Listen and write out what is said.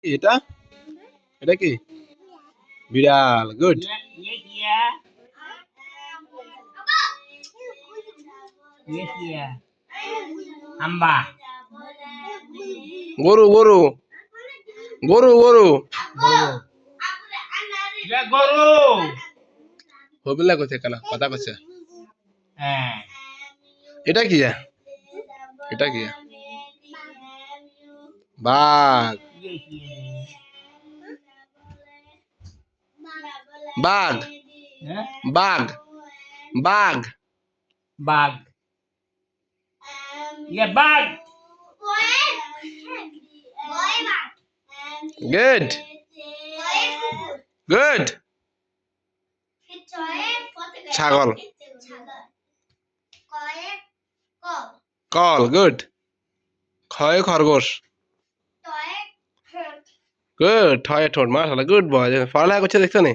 এটা এটা কি? বিড়াল। গুড। Amba. গরু গরু গরু গরু Guru. হবিলা কইছে কেন কথা কইছে। Eh. এটা কি? এটা কি? বাঘ। বাঘ বাঘ বাঘ Bag. Bag. Good good. ছাগল। কল। গুড। খয়ে খরগোশ। গুড। ঠয়ে ঠোঁট। মাশাআল্লাহ গুড বয়। পড়ালেখা করছে দেখছো নি?